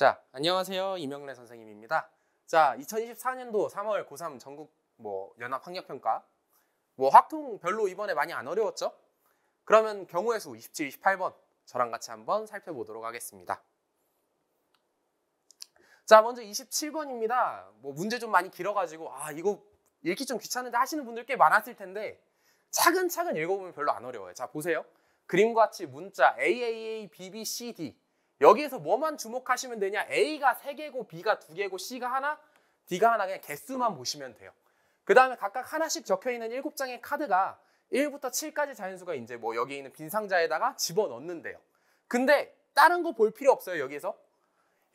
자, 안녕하세요. 이명래 선생님입니다. 자, 2024년도 3월 고3 전국 연합 학력평가 확통 별로 이번에 많이 안 어려웠죠? 그러면 경우의 수 27, 28번 저랑 같이 한번 살펴보도록 하겠습니다. 자, 먼저 27번입니다. 문제 좀 많이 길어가지고 이거 읽기 좀 귀찮은데 하시는 분들 꽤 많았을 텐데 차근차근 읽어보면 별로 안 어려워요. 자, 보세요. 그림과 같이 문자 AAA, BB, CD 여기에서 뭐만 주목하시면 되냐? A가 3개고 B가 2개고 C가 하나, D가 하나 그냥 개수만 보시면 돼요. 그 다음에 각각 하나씩 적혀있는 7장의 카드가 1부터 7까지 자연수가 이제 여기 있는 빈 상자에다가 집어넣는데요. 근데 다른 거 볼 필요 없어요. 여기에서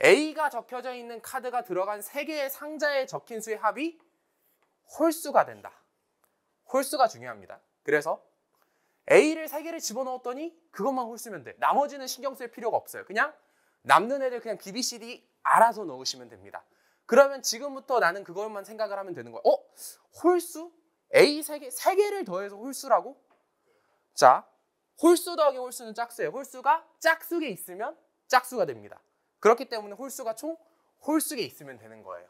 A가 적혀져 있는 카드가 들어간 3개의 상자에 적힌 수의 합이 홀수가 된다. 홀수가 중요합니다. 그래서 A를 3개를 집어넣었더니 그것만 홀수면 돼. 나머지는 신경 쓸 필요가 없어요. 그냥 남는 애들 그냥 B, B, C, D 알아서 넣으시면 됩니다. 그러면 지금부터 나는 그것만 생각을 하면 되는 거예요. 홀수? A 3개를 더해서 홀수라고? 자, 홀수 더하기 홀수는 짝수예요. 홀수가 짝수에 있으면 짝수가 됩니다. 그렇기 때문에 홀수가 총 홀수에 있으면 되는 거예요.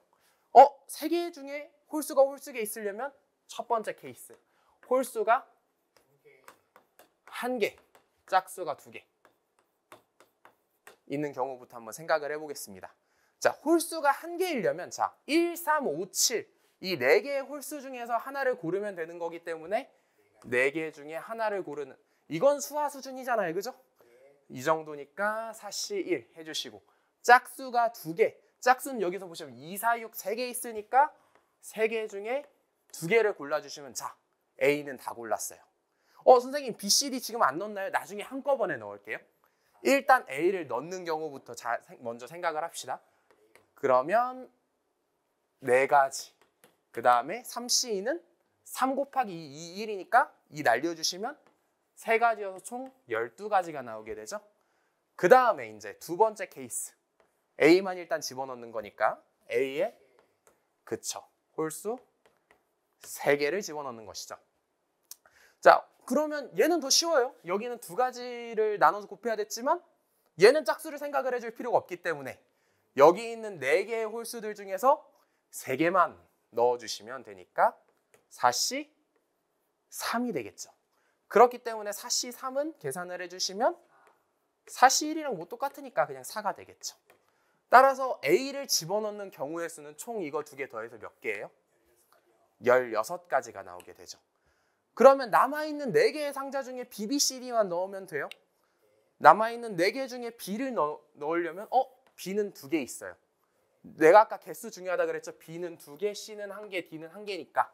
3개 중에 홀수가 홀수에 있으려면 첫 번째 케이스. 홀수가 1개, 짝수가 2개 있는 경우부터 한번 생각을 해보겠습니다. 자, 홀수가 1개이려면 자, 1, 3, 5, 7 이 4개의 홀수 중에서 하나를 고르면 되는 거기 때문에 4개 중에 하나를 고르는 이건 수화 수준이잖아요. 그죠? 이 정도니까 4, C, 1 해주시고 짝수가 2개 짝수는 여기서 보시면 2, 4, 6 3개 있으니까 3개 중에 2개를 골라주시면 자, A는 다 골랐어요. 선생님 B, C, D 지금 안 넣었나요? 나중에 한꺼번에 넣을게요. 일단 A를 넣는 경우부터 먼저 생각을 합시다. 그러면 4가지. 그 다음에 3C는 3 곱하기 2, 1이니까 2 날려주시면 3가지여서 총 12가지가 나오게 되죠. 그 다음에 이제 두 번째 케이스. A만 일단 집어넣는 거니까 A에 그쵸. 홀수 3개를 집어넣는 것이죠. 자, 그러면 얘는 더 쉬워요. 여기는 2가지를 나눠서 곱해야 됐지만 얘는 짝수를 생각을 해줄 필요가 없기 때문에 여기 있는 4개의 홀수들 중에서 3개만 넣어주시면 되니까 4C 3이 되겠죠. 그렇기 때문에 4C 3은 계산을 해주시면 4C 1이랑 똑같으니까 그냥 4가 되겠죠. 따라서 A를 집어넣는 경우의 수는 총 이거 2개 더해서 몇 개예요? 16가지가 나오게 되죠. 그러면 남아있는 4개의 상자 중에 B, B, C, D만 넣으면 돼요. 남아있는 4개 중에 B를 넣으려면 B는 2개 있어요. 내가 아까 개수 중요하다 그랬죠. B는 2개, C는 1개, D는 1개니까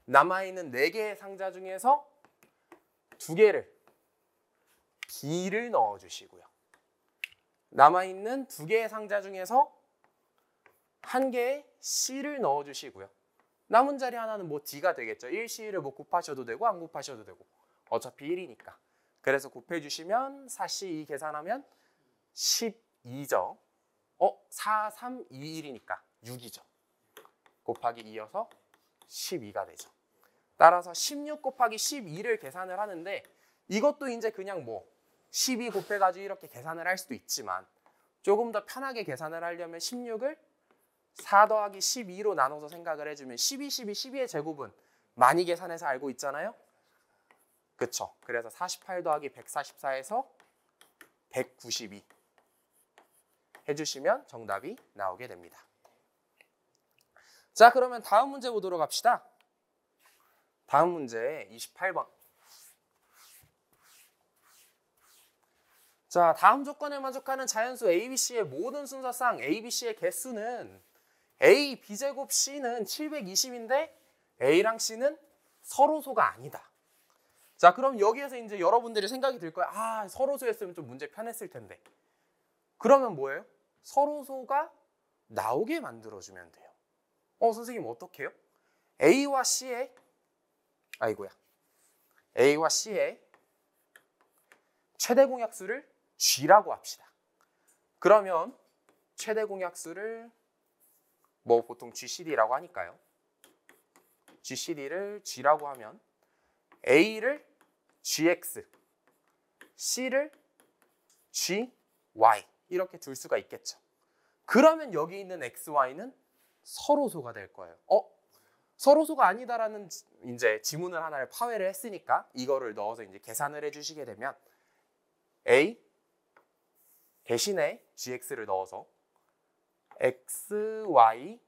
남아있는 4개의 상자 중에서 2개를 B를 넣어주시고요. 남아있는 2개의 상자 중에서 1개의 C를 넣어주시고요. 남은 자리 하나는 D가 되겠죠. 1C를 곱하셔도 되고 안 곱하셔도 되고 어차피 1이니까. 그래서 곱해주시면 4C 2 계산하면 12죠. 4, 3, 2, 1이니까 6이죠. 곱하기 2여서 12가 되죠. 따라서 16 곱하기 12를 계산을 하는데 이것도 이제 그냥 12 곱해가지고 이렇게 계산을 할 수도 있지만 조금 더 편하게 계산을 하려면 16을 4 더하기 12로 나눠서 생각을 해주면 12, 12, 12의 제곱은 많이 계산해서 알고 있잖아요. 그쵸? 그래서 48 더하기 144에서 192 해주시면 정답이 나오게 됩니다. 자, 그러면 다음 문제 보도록 합시다. 다음 문제 28번. 자, 다음 조건에 만족하는 자연수 ABC의 모든 순서상 ABC의 개수는 A, B제곱 C는 720인데 A랑 C는 서로소가 아니다. 자, 그럼 여기에서 이제 여러분들이 생각이 들 거야. 서로소였으면 좀 문제 편했을 텐데. 그러면 뭐예요? 서로소가 나오게 만들어주면 돼요. 선생님 어떻게 해요? A와 C의 최대 공약수를 G라고 합시다. 그러면 최대 공약수를 보통 GCD라고 하니까요. GCD를 G라고 하면 A를 GX, C를 GY 이렇게 둘 수가 있겠죠. 그러면 여기 있는 xy는 서로소가 될 거예요. 서로소가 아니다라는 이제 지문을 하나를 파회를 했으니까 이거를 넣어서 이제 계산을 해주시게 되면 a 대신에 gx를 넣어서 xy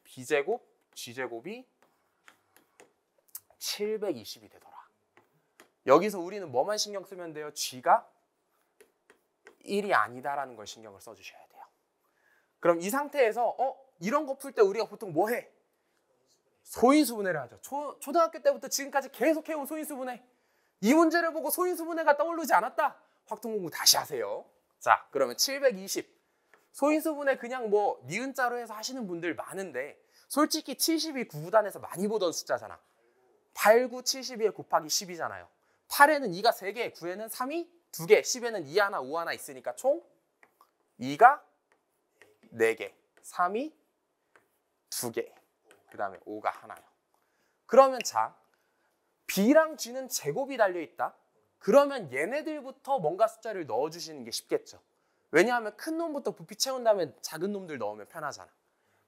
b제곱 g제곱이 720이 되더라. 여기서 우리는 뭐만 신경 쓰면 돼요? g가 1이 아니다라는 걸 신경을 써주셔야 돼요. 그럼 이 상태에서 이런 거 풀 때 우리가 보통 뭐 해? 소인수분해를 하죠. 초등학교 때부터 지금까지 계속 해온 소인수분해. 이 문제를 보고 소인수분해가 떠오르지 않았다? 확통공부 다시 하세요. 자, 그러면 720. 소인수분해 그냥 뭐 니은자로 해서 하시는 분들 많은데 솔직히 70이 9구단에서 많이 보던 숫자잖아. 8, 9, 72에 곱하기 10이잖아요. 8에는 2가 3개, 9에는 3이 2개, 10에는 2 하나, 5 하나 있으니까 총 2가 4개, 3이 2개, 그 다음에 5가 하나요. 그러면 자, B랑 G는 제곱이 달려있다. 그러면 얘네들부터 뭔가 숫자를 넣어주시는 게 쉽겠죠. 왜냐하면 큰 놈부터 부피 채운 다음에 작은 놈들 넣으면 편하잖아.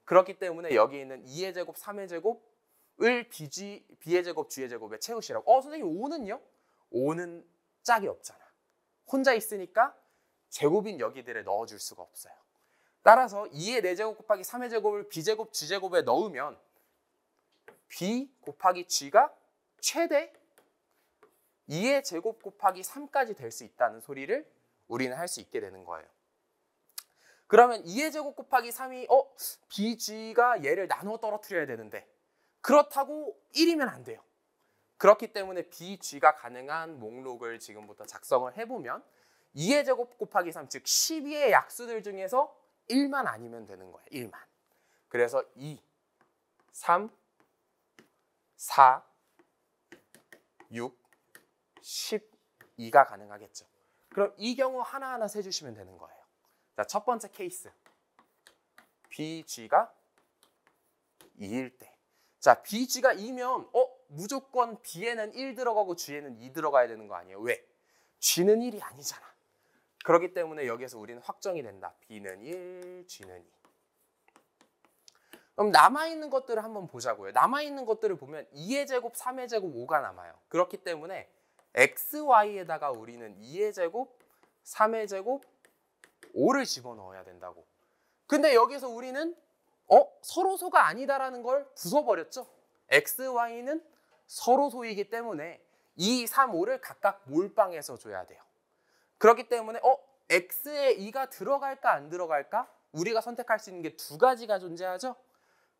그렇기 때문에 여기 있는 2의 제곱, 3의 제곱을 B의 제곱, G의 제곱에 채우시라고. 선생님 5는요? 5는 짝이 없잖아. 혼자 있으니까 제곱인 여기들에 넣어줄 수가 없어요. 따라서 2의 4제곱 곱하기 3의 제곱을 B제곱, G제곱에 넣으면 B 곱하기 G가 최대 2의 제곱 곱하기 3까지 될 수 있다는 소리를 우리는 할 수 있게 되는 거예요. 그러면 2의 제곱 곱하기 3이 BG가 얘를 나눠 떨어뜨려야 되는데 그렇다고 1이면 안 돼요. 그렇기 때문에 BG가 가능한 목록을 지금부터 작성을 해보면 2의 제곱 곱하기 3, 즉 12의 약수들 중에서 1만 아니면 되는 거예요. 1만. 그래서 2, 3, 4, 6, 12가 가능하겠죠. 그럼 이 경우 하나하나 세주시면 되는 거예요. 자, 첫 번째 케이스. BG가 2일 때. 자, BG가 2면 무조건 B에는 1 들어가고 G에는 2 들어가야 되는 거 아니에요? 왜? G는 1이 아니잖아. 그렇기 때문에 여기에서 우리는 확정이 된다. B는 1, G는 2. 그럼 남아있는 것들을 한번 보자고요. 남아있는 것들을 보면 2의 제곱, 3의 제곱, 5가 남아요. 그렇기 때문에 XY에다가 우리는 2의 제곱, 3의 제곱, 5를 집어넣어야 된다고. 근데 여기서 우리는 서로소가 아니다라는 걸 부숴버렸죠. XY는 서로소이기 때문에 2, 3, 5를 각각 몰빵해서 줘야 돼요. 그렇기 때문에 X에 2가 들어갈까 안 들어갈까? 우리가 선택할 수 있는 게 두 가지가 존재하죠.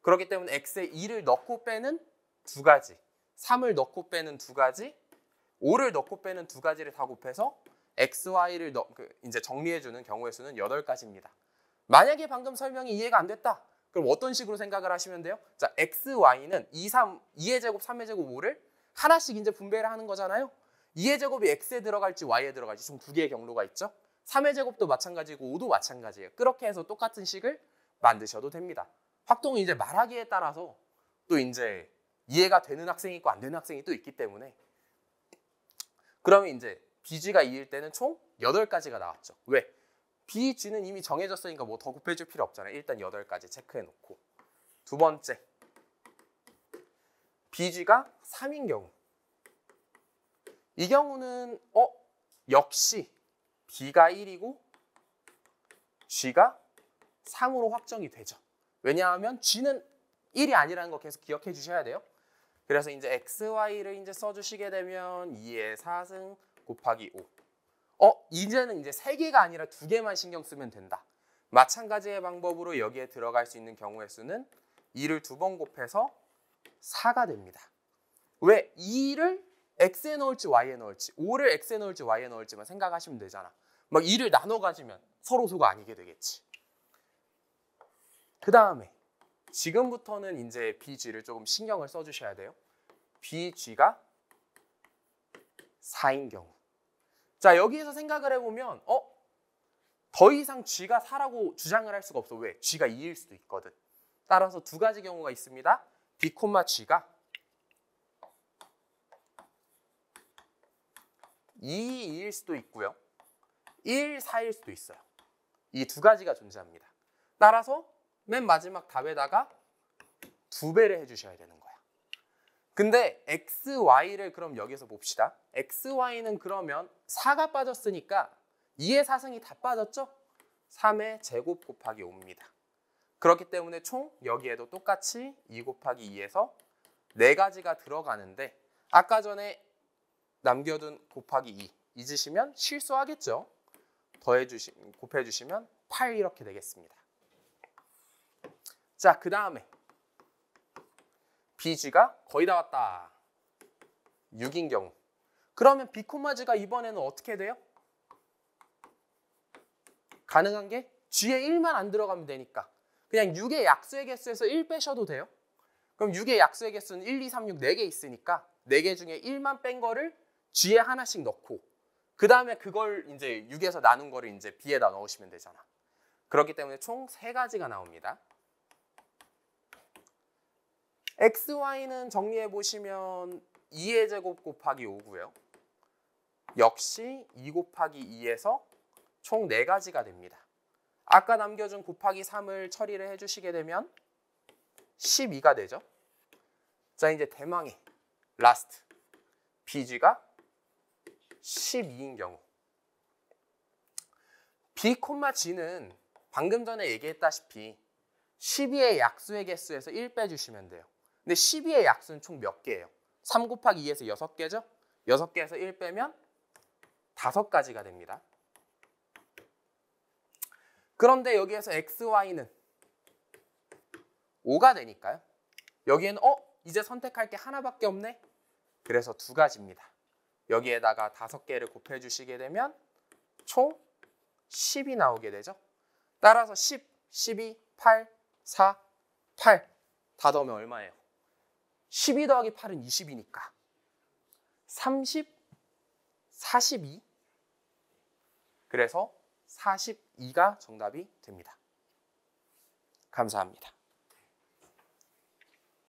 그렇기 때문에 X에 2를 넣고 빼는 두 가지, 3을 넣고 빼는 두 가지, 5를 넣고 빼는 두 가지를 다 곱해서 XY를 이제 정리해주는 경우의 수는 8가지입니다. 만약에 방금 설명이 이해가 안 됐다. 그럼 어떤 식으로 생각을 하시면 돼요? 자, XY는 2의 제곱, 3의 제곱, 5를 하나씩 이제 분배를 하는 거잖아요. 2의 제곱이 X에 들어갈지 Y에 들어갈지 총 두 개의 경로가 있죠. 3의 제곱도 마찬가지고 5도 마찬가지예요. 그렇게 해서 똑같은 식을 만드셔도 됩니다. 확동은 이제 말하기에 따라서 또 이제 이해가 되는 학생이 있고 안 되는 학생이 또 있기 때문에 그러면 이제 BG가 2일 때는 총 8가지가 나왔죠. 왜? BG는 이미 정해졌으니까 뭐 더 곱해줄 필요 없잖아요. 일단 8가지 체크해놓고. 두 번째, BG가 3인 경우. 이 경우는 역시 B가 1이고 G가 3으로 확정이 되죠. 왜냐하면 G는 1이 아니라는 거 계속 기억해 주셔야 돼요. 그래서 이제 XY를 이제 써주시게 되면 2의 4승 곱하기 5. 이제는 이제 3개가 아니라 2개만 신경 쓰면 된다. 마찬가지의 방법으로 여기에 들어갈 수 있는 경우의 수는 2를 2번 곱해서 4가 됩니다. 왜? 2를 X에 넣을지 Y에 넣을지 5를 X에 넣을지 Y에 넣을지만 생각하시면 되잖아. 막 2를 나눠 가지면 서로소가 아니게 되겠지. 그 다음에 지금부터는 이제 BG를 조금 신경을 써주셔야 돼요. BG가 4인 경우. 자, 여기에서 생각을 해보면 더 이상 G가 4라고 주장을 할 수가 없어. 왜? G가 2일 수도 있거든. 따라서 두 가지 경우가 있습니다. B, G가 2일 수도 있고요. 1, 4일 수도 있어요. 이 두 가지가 존재합니다. 따라서 맨 마지막 답에다가 2배를 해주셔야 되는 거야. 근데 xy를 그럼 여기서 봅시다. xy는 그러면 4가 빠졌으니까 2의 4승이 다 빠졌죠? 3의 제곱 곱하기 5입니다. 그렇기 때문에 총 여기에도 똑같이 2 곱하기 2에서 4가지가 들어가는데 아까 전에 남겨둔 곱하기 2 잊으시면 실수하겠죠? 곱해주시면 8 이렇게 되겠습니다. 자, 그 다음에 BG가 거의 다 왔다. 6인 경우. 그러면 B, G가 이번에는 어떻게 돼요? 가능한 게 G에 1만 안 들어가면 되니까 그냥 6의 약수의 개수에서 1 빼셔도 돼요. 그럼 6의 약수의 개수는 1, 2, 3, 6, 4개 있으니까 4개 중에 1만 뺀 거를 G에 하나씩 넣고 그 다음에 그걸 이제 6에서 나눈 거를 이제 B에다 넣으시면 되잖아. 그렇기 때문에 총 3가지가 나옵니다. XY는 정리해 보시면 2의 제곱 곱하기 5고요. 역시 2 곱하기 2에서 총 4가지가 됩니다. 아까 남겨준 곱하기 3을 처리를 해주시게 되면 12가 되죠. 자, 이제 대망의 라스트 BG가 12인 경우 B, G는 방금 전에 얘기했다시피 12의 약수의 개수에서 1 빼주시면 돼요. 근데 12의 약수는 총 몇 개예요? 3 곱하기 2에서 6개죠? 6개에서 1 빼면 5가지가 됩니다. 그런데 여기에서 XY는 5가 되니까요. 여기에는 이제 선택할 게 하나밖에 없네? 그래서 2가지입니다. 여기에다가 5개를 곱해주시게 되면 총 10이 나오게 되죠. 따라서 10, 12, 8, 4, 8 다 더하면 얼마예요? 12 더하기 8은 20이니까 30, 42 그래서 42가 정답이 됩니다. 감사합니다.